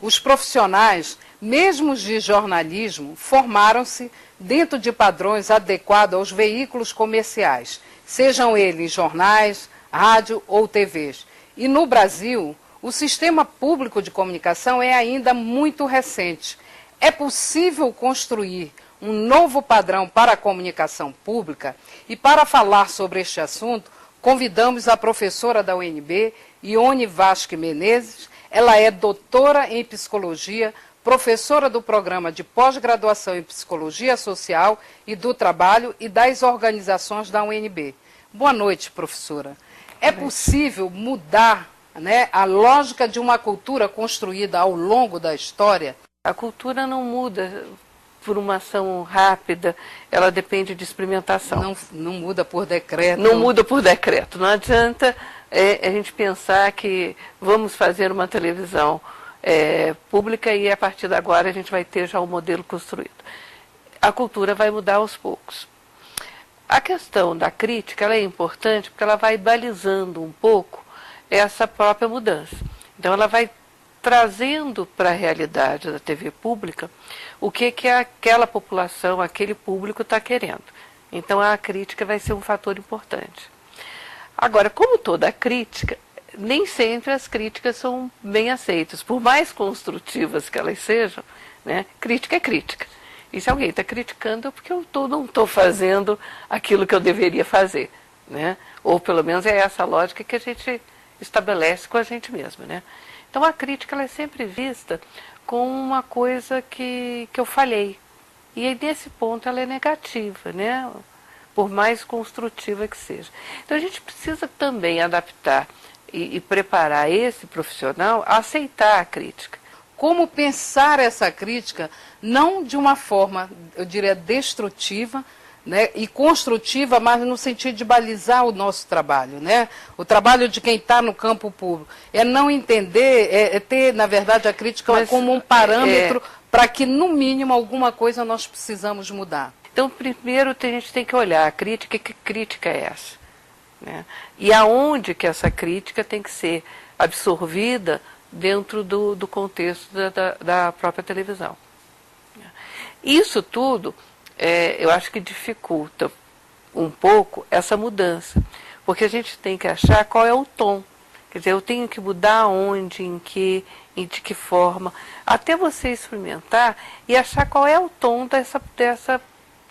os profissionais, mesmo de jornalismo, formaram-se dentro de padrões adequados aos veículos comerciais, sejam eles jornais, rádio ou TVs. E no Brasil, o sistema público de comunicação é ainda muito recente. É possível construir um novo padrão para a comunicação pública? E para falar sobre este assunto, convidamos a professora da UNB, Ione Vasque Menezes. Ela é doutora em psicologia, professora do programa de pós-graduação em psicologia social e do trabalho e das organizações da UNB. Boa noite, professora. É possível mudar, né, a lógica de uma cultura construída ao longo da história? A cultura não muda por uma ação rápida, ela depende de experimentação. Não muda por decreto. Não muda por decreto. Não adianta a gente pensar que vamos fazer uma televisão pública e a partir de agora a gente vai ter já um modelo construído. A cultura vai mudar aos poucos. A questão da crítica ela é importante porque ela vai balizando um pouco essa própria mudança. Então ela vai trazendo para a realidade da TV pública o que aquela população, aquele público está querendo. Então a crítica vai ser um fator importante. Agora, como toda crítica, nem sempre as críticas são bem aceitas. Por mais construtivas que elas sejam, né, crítica é crítica. E se alguém está criticando é porque eu não estou fazendo aquilo que eu deveria fazer. Né? Ou pelo menos é essa lógica que a gente estabelece com a gente mesmo. Né? Então a crítica ela é sempre vista como uma coisa que eu falhei. E aí, nesse ponto ela é negativa, né? Por mais construtiva que seja. Então a gente precisa também adaptar e preparar esse profissional a aceitar a crítica. Como pensar essa crítica não de uma forma, eu diria, destrutiva, né, e construtiva, mas no sentido de balizar o nosso trabalho, né? O trabalho de quem está no campo público. É não entender, é ter, na verdade, a crítica como um parâmetro para que, no mínimo, alguma coisa nós precisamos mudar. Então, primeiro a gente tem que olhar a crítica, que crítica é essa? Né? E aonde que essa crítica tem que ser absorvida dentro do contexto da própria televisão. Isso tudo, eu acho que dificulta um pouco essa mudança, porque a gente tem que achar qual é o tom. Quer dizer, eu tenho que mudar onde, de que forma, até você experimentar e achar qual é o tom dessa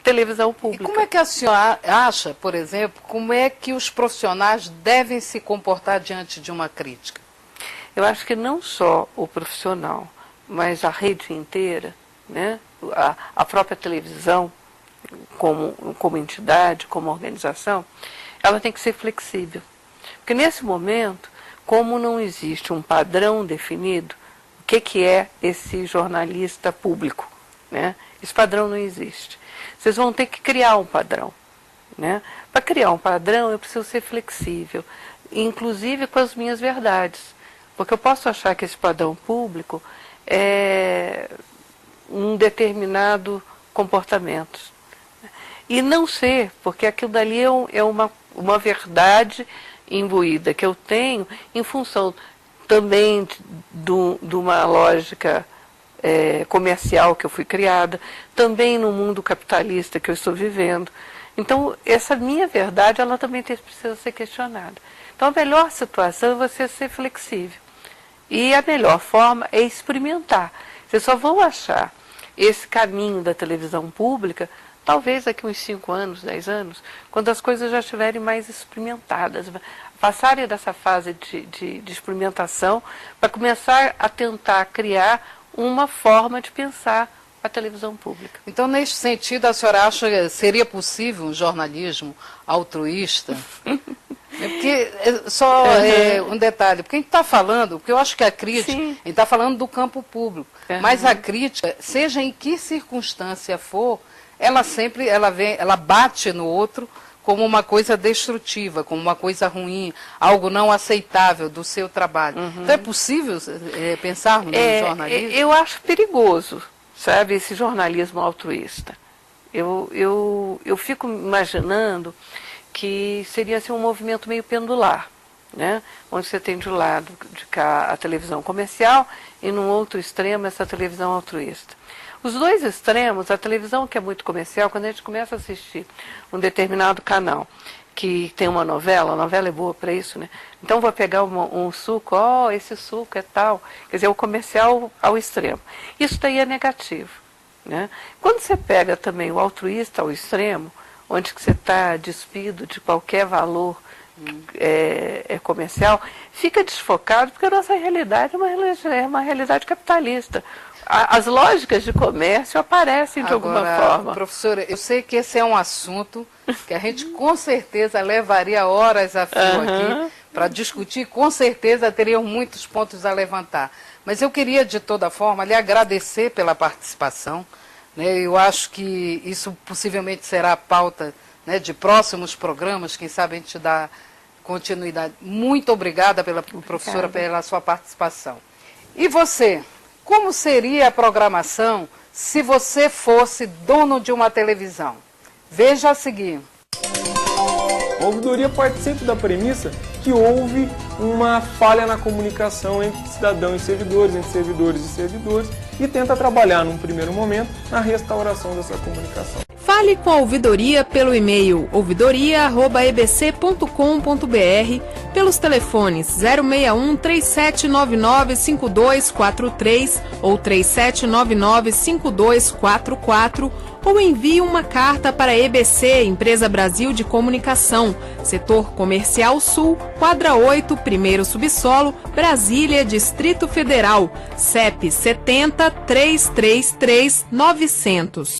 televisão pública. E como é que a senhora acha, por exemplo, como é que os profissionais devem se comportar diante de uma crítica? Eu acho que não só o profissional, mas a rede inteira, né? A própria televisão, como entidade, como organização, ela tem que ser flexível. Porque nesse momento, como não existe um padrão definido, o que é esse jornalista público? Né? Esse padrão não existe. Vocês vão ter que criar um padrão. Né? Para criar um padrão, eu preciso ser flexível, inclusive com as minhas verdades. Porque eu posso achar que esse padrão público é um determinado comportamento. E não ser, porque aquilo dali é uma verdade imbuída que eu tenho em função também de uma lógica comercial que eu fui criada, também no mundo capitalista que eu estou vivendo. Então, essa minha verdade, ela também precisa ser questionada. Então, a melhor situação é você ser flexível. E a melhor forma é experimentar. Vocês só vão achar esse caminho da televisão pública, talvez daqui uns 5 anos, 10 anos, quando as coisas já estiverem mais experimentadas, passarem dessa fase de experimentação, para começar a tentar criar uma forma de pensar a televisão pública. Então, neste sentido, a senhora acha que seria possível um jornalismo altruísta? Porque, só um detalhe, porque a gente está falando, porque eu acho que a crítica, Sim. a gente está falando do campo público, mas a crítica, seja em que circunstância for, ela bate no outro como uma coisa destrutiva, como uma coisa ruim, algo não aceitável do seu trabalho. Então é possível pensarmos no jornalismo? Eu acho perigoso, sabe, esse jornalismo altruísta. Eu fico imaginando que seria assim, um movimento meio pendular. né? Onde você tem de um lado de cá a televisão comercial e no outro extremo essa televisão altruísta. Os dois extremos, a televisão que é muito comercial, quando a gente começa a assistir um determinado canal que tem uma novela, a novela é boa para isso, né? Então vou pegar um suco, esse suco é tal, quer dizer, o comercial ao extremo. Isso daí é negativo, né? Quando você pega também o altruísta ao extremo, onde que você está despido de qualquer valor comercial, fica desfocado, porque a nossa realidade é uma realidade capitalista. As lógicas de comércio aparecem de alguma forma. Professora, eu sei que esse é um assunto que a gente com certeza levaria horas a fio aqui para discutir, com certeza teriam muitos pontos a levantar. Mas eu queria, de toda forma, lhe agradecer pela participação, né? Eu acho que isso possivelmente será a pauta, né, de próximos programas, quem sabe a gente dá continuidade. Muito obrigada professora, pela sua participação. E você? Como seria a programação se você fosse dono de uma televisão? Veja a seguir. A ouvidoria parte sempre da premissa que houve uma falha na comunicação entre cidadão e servidores, entre servidores e servidores, e tenta trabalhar, num primeiro momento, na restauração dessa comunicação. Fale com a ouvidoria pelo e-mail ouvidoria@ebc.com.br, pelos telefones 061 3799 5243 ou 3799 5244, ou envie uma carta para a EBC, Empresa Brasil de Comunicação, Setor Comercial Sul, Quadra 8, primeiro subsolo, Brasília, Distrito Federal, CEP 70 333 900.